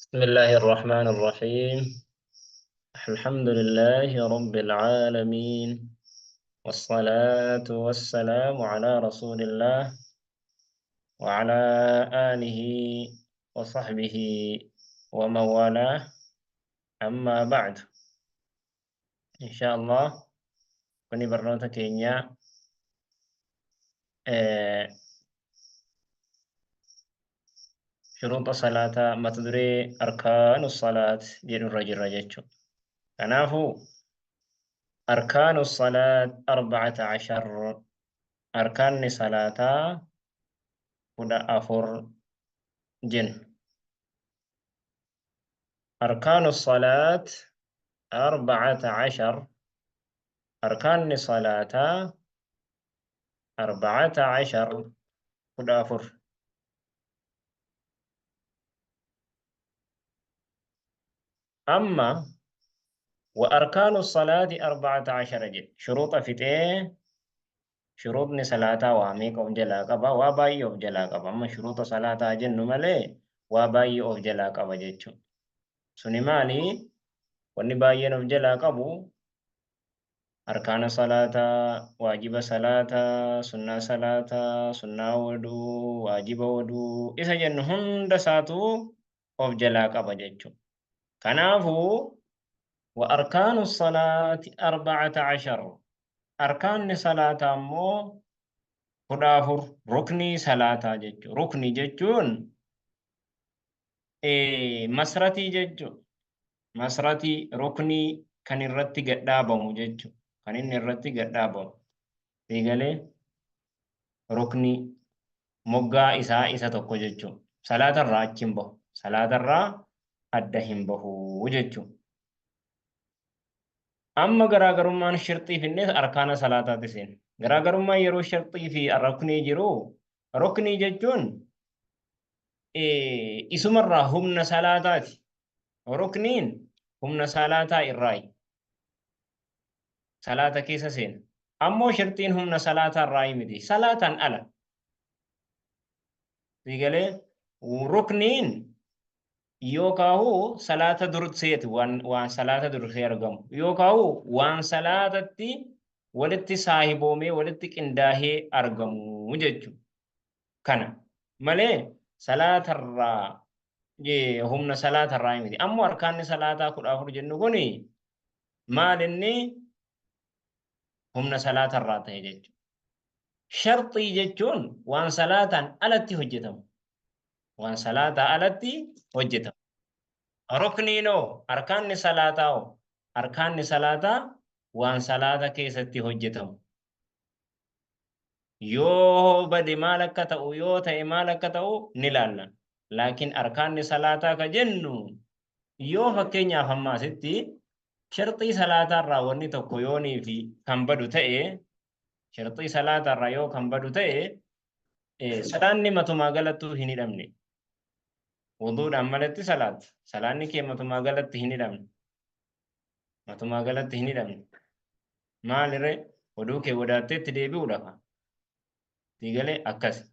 بسم الله الرحمن الرحيم. الحمد لله رب العالمين، والصلاة والسلام على رسول الله وعلى آله وصحبه ومن والاه. أما بعد، إن شاء الله كوني برنوتا كينيا شروط الصلاة ما تدري أركان الصلاة دين الرجل رجل. تنافو أركان الصلاة 14. أركان صلاة هدى أفر جن. أركان الصلاة 14. أركان صلاة 14 هدى أفر. أما وأركان الصلاة 14 جن شروط فتاة شروط صلاة واميك أوف جلا قبا واباي أوف جلا قبا. أما شروط صلاة جن ملي واباي أوف جلا قبا جيتشو سني مالي وني باين أوف جلا قبو أركان صلاة، واجب صلاة، سنة صلاة، سنة ودو، واجب ودو إذا جن هند ساتو أوف جلا قبا جيتشو. كنافو وأركان الصلاة 14. أركان صلاة مو هدافر ركني صلاة جيتشو. ركني جيتشون مسرتي جيتشو. مسرتي ركني كان الرتي قد دابمو جيتشو. كان إن الرتي قد دابمو diigalee rukni moggaa isa tokko jechuun salaatarraa achi hin bahu, salaatarraa adda hin bahu jechuun. Amma garaagarummaan shirxii fi arkaana salaataati seen. Garaagarummaan yeroo shirxii fi ruknii jiru, ruknii jechuun isumarraa humna salaataati. Rukniin humna salaataa irraayi. Salaata keessa seena. Ammoo shirxiin humna salaataa irraayi miti. Salaataan ala. Diigalee rukniin yookaahu salaata durseeti waan salaata dursee argamu yookaahu waan salaatatti walitti saahiboomee walitti qindaahee argamu jechuudha. Kana malee salaatarraa humna salaatarraa miti. Ammoo arkaanni salaataa 14 jennu kuni maal inni humna salaatarraa ta'e jechuudha. Sharxii jechuun waan salaataan alatti hojjetamu. Waan salaataa alatti hojjetamu. Rukniinoo arkaanni salaataa arkaanni salaataa waan salaata keessatti hojjetamu. Yoo bade maal akka ta'u yoo ta'e maal akka ta'u ni laalla. Laakiin arkaanni salaataa ka jennu yoo fakkeenyaaf ammaasitti sharxii salaatarraa wanni tokko yoonii fi kan badu ta'e sharxii salaatarraa yoo kan badu ta'e salaanni matumaa galattuu hin hidhamne. Wuduudhaan malatti salaanni kee matumaa galatti hin hidhamne. Matumaa galatti hin hidhamne. Maalirree oduu kee wadaatteetti deebi'uudha. Diigalee akkasi.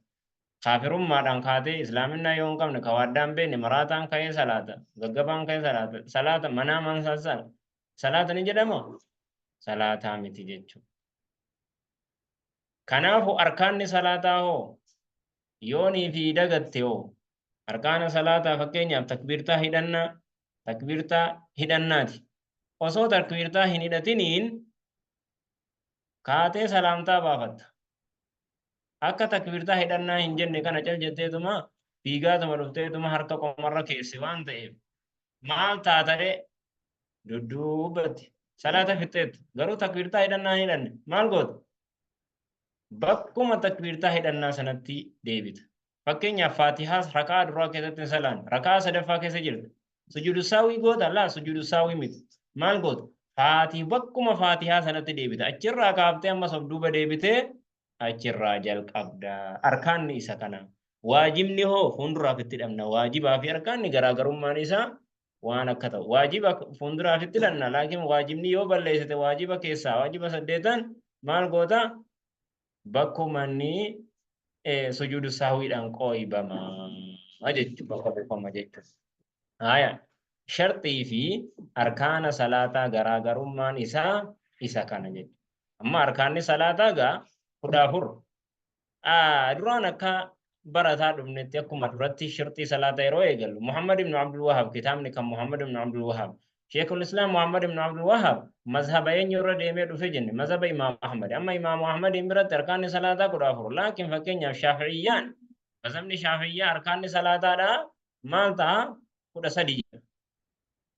Kaafirummaadhaan kaatee islaaminaa yoo hin qabne kawaaddaan beekne maraataan ka'ee salaata. Gaggabaan ka'ee salaata. Salaata manaa mansaasaan salaata ni jedhama. Salaataa miti jechuudha. Kanaafuu arkaanni salaataa hoo yoonii fi dagatte hoo arkaana salaataa fakkeenyaaf takbiirtaa hidhannaati. Osoo takbiirtaa hin hidhatiniin kaatee salaamtaa baafatta. Akka takbiirtaa hidhannaa hin jenne kana cal jetteetuma fiigaatuma dhufteetuma harka qomarra keesse waan ta'eef maal taatare dudduubatti salaata fixxeettu garuu takbiirtaa hidhannaa hin hidhanne maal goota? Bakkuma takbiirtaa hidhannaa sanatti deebita. Fakkeenyaaf Faatihaas rakaa duraa keessatti salaan rakaa sadaffaa keessa jirta. Sujuudu saawwii goota laa sujuudu saawwii miti. Maal goota? Bakkuma Faatihaa sanatti deebita. Achirraa kaaftee ammas of duuba deebitee achirraa jalqabda. Arkaanni isa kana. Waajibni hoo fuulduraaf itti hidhamna. Waajibaa fi arkaanni garaagarummaan isaa waan akka ta'u. Waajiba fuulduraaf itti hidhamna. Laakiin waajibni yoo balleessite waajiba keessaa waajiba 8 maal goota? Bakkuma inni sujuudu saahwiidhaan qooyibama jechuudha. Bakka buufama jechuudha. Haya. Shartii fi arkaana salaataa garaagarummaan isaa isa kana jechuudha. Amma arkaanni salaataa gaa 14. Duraan akka barataa dhufnetti akkuma duratti shirtii salaataa yeroo eegallu Muhammad ibn Abdul Wahhab kitaabni kan Muhammad ibn Abdul Wahhab Sheikhul Islam Muhammad ibn Abdul Wahhab mazhaba eenyu irra deemee dhufe jenne mazhaba Imam Ahmad. Amma Imam Ahmad biratti arkaanni salaataa 14. Laakiin fakkeenyaaf Shaafi'iyyaan mazhabni Shafi'iyyaa arkaanni salaataadha maal ta'a 13.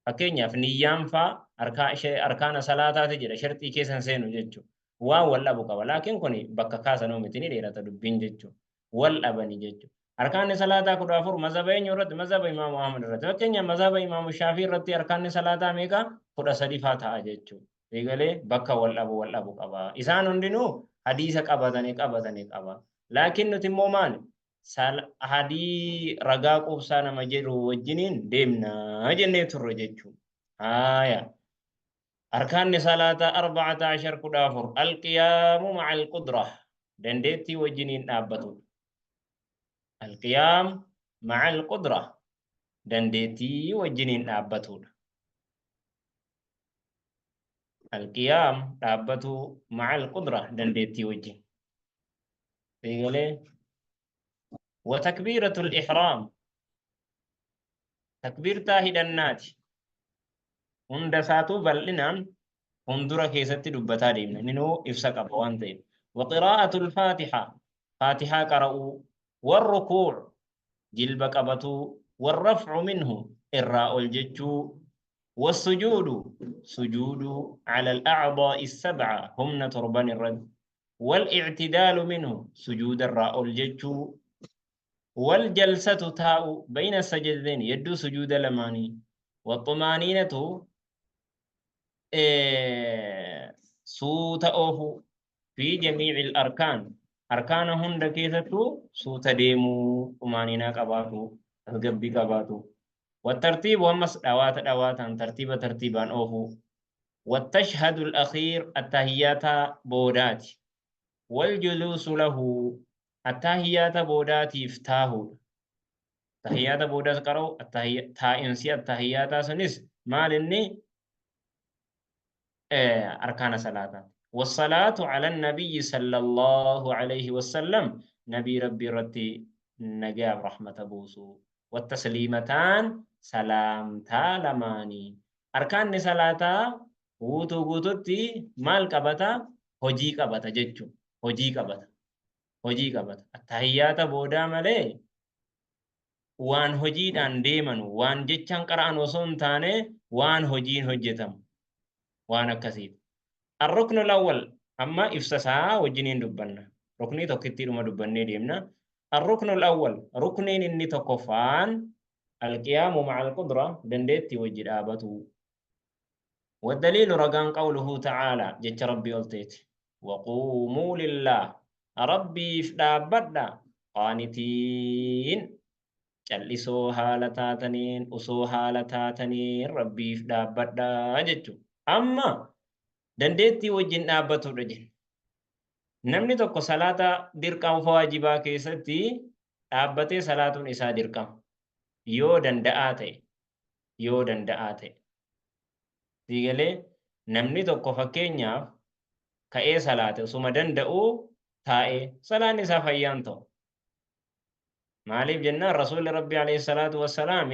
Fakkeenyaaf niyyaan faa arkaana salaataati jedha shartii keessan seenu jechuudha. Waan wal dhabu qaba. Laakiin kun bakka kaasanuu miti ni dheerata dubbiin jechuudha. Wal dhabani jechuudha. Arkaanni salaataa 14 mazhaba eenyu irratti mazhaba Imam Ahmad irratti. Fakkeenyaaf mazhaba Imam Shafii irratti arkaanni salaataa meeqa 13 faa ta'a jechuudha. Eegalee bakka wal dhabu qaba. Isaan hundinuu hadiisa qabatanii qaba. Laakiin nuti immoo maali? Hadii ragaa qubsaa nama jedhu wajjiniin deemna jennee turre jechuudha. Haya. Arkaanni salaataa 14 14 alqiyaamu ma'a alqudra dandeettii wajjiniin dhaabbatu. Alqiyaam ma'a alqudra dandeettii wajjiniin dhaabbatudha. Alqiyaam dhaabbatu ma'a alqudra dandeettii wajjin. Eegalee وتكبيرة الإحرام تكبير تاهد النات هندساتو بلنان هندرة كيست دبتا ديمنا ننو إفسك أبوان وقراءة الفاتحة فاتحة قرأوا والركوع جلب قبتو والرفع منه إراء الججو والسجود سجود على الأعضاء السبعة هم تربان الرد والاعتدال منه سجود الراء الججو والجلسة تاء بين السجدين يدو سجود لماني والطمانينة سوت أوفو في جميع الأركان أركان هند كيستو سوت ديمو طمانينة قباتو القبي قباتو والترتيب ومس دوات ترتيبا أوفو والتشهد الأخير التهيات بودات والجلوس له التحيات بودات يفتاهو تحيات بودات قرأوا تائنسي التحيات سنس ما لني أركان صلاة والصلاة على النبي صلى الله عليه وسلم نبي ربي رتي نجاب رحمة بوسو والتسليمتان سلام تالماني أركان صلاة غوتو مال قبتا هجي قبتا ججو hojii qabata. Attahiyyaata boodaa malee waan hojiidhaan deeman waan jechaan qara'an osoo hin taane waan hojiin hojjetamu waan akkasiiti. Ar-ruknu al-awwal amma ibsasaa wajjiniin dubbanna. Ruknii tokkitti dhuma dubbannee deemna. Ar-ruknu al-awwal rukniin inni tokkoffaan al-qiyaamu ma'a al-qudra dandeetti wajji dhaabatu. والدليل رقان قوله تعالى جت ربي قلتيت وقوموا لله ربي فدابدا قانتين جلسوا حالتاتنين أسوا حالتاتنين ربي فدابدا جتو أما دندتي وجن دابتو رجن نمني توكو صلاة درقام فواجبا كيستي دابتي صلاة إسا درقام يو دندآتي ديغلي نمني توكو فكينياف كأي صلاة سوما دندأو تائي صلاة نساء فيانتو ماليف جنة رسول ربي عليه الصلاة والسلام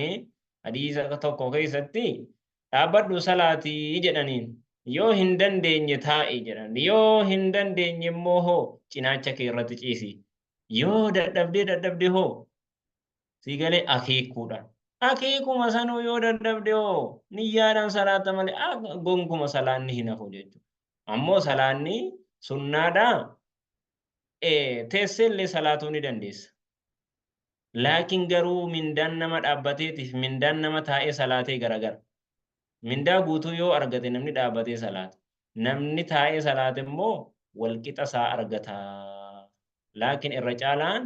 حديث توقو كيستي أبدو صلاتي جنانين يو هندن ديني تائي جنان يو هندن ديني موهو چناچا كيرت چيسي يو دردبدي هو سيگلي أخيكو دا أخيكو مسانو يو دردبدي هو نيادان صلاة مالي غنكو مسالان نهنا هو جيجو أمو صلاني سنة دا teessellee salaatuu ni dandeessa. Laakiin garuu mindaan nama dhaabbateetiif mindaan nama taa'ee salaatee garagara. Mindaa guutuu yoo argate namni dhaabbatee salaata. Namni taa'ee salaate immoo walqixa isaa argata. Laakiin irra caalaan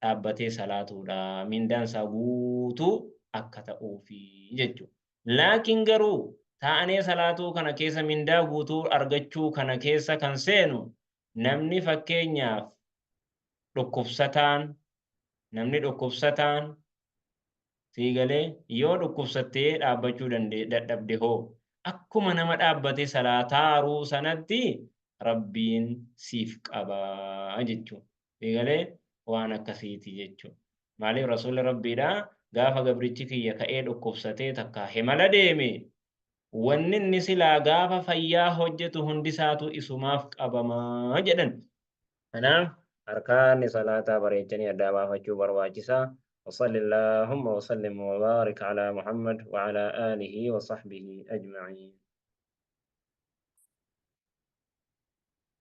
dhaabbatee salaatuudha. Mindaan isaa guutuu akka ta'uufi jechuudha. Laakiin garuu taa'anii salaatuu kana keessa mindaa guutuu argachuu kana keessa kan seenu namni fakkeenyaaf namni dhukkubsataan Siigalee yoo dhukkubsattee dhaabbachuu dadhabde hoo akkuma nama dhaabbatee salaataa haaruu sanatti rabbiin siif qabaa jechuudha. Siigalee waan akkasiiti jechuudha. Maaliif rasuulli rabbiidha gaafa gabrichi kiyya ka'ee dhukkubsatee takka himala deeme wanni inni silaa gaafa fayyaa hojjetu hundisaatu isumaaf qabamaa jedhan. Kanaaf harkaanni salaataa bareechanii addaa baafachuu barbaachisaa. وصل اللهم وسلم وبارك على محمد وعلى آله وصحبه أجمعين.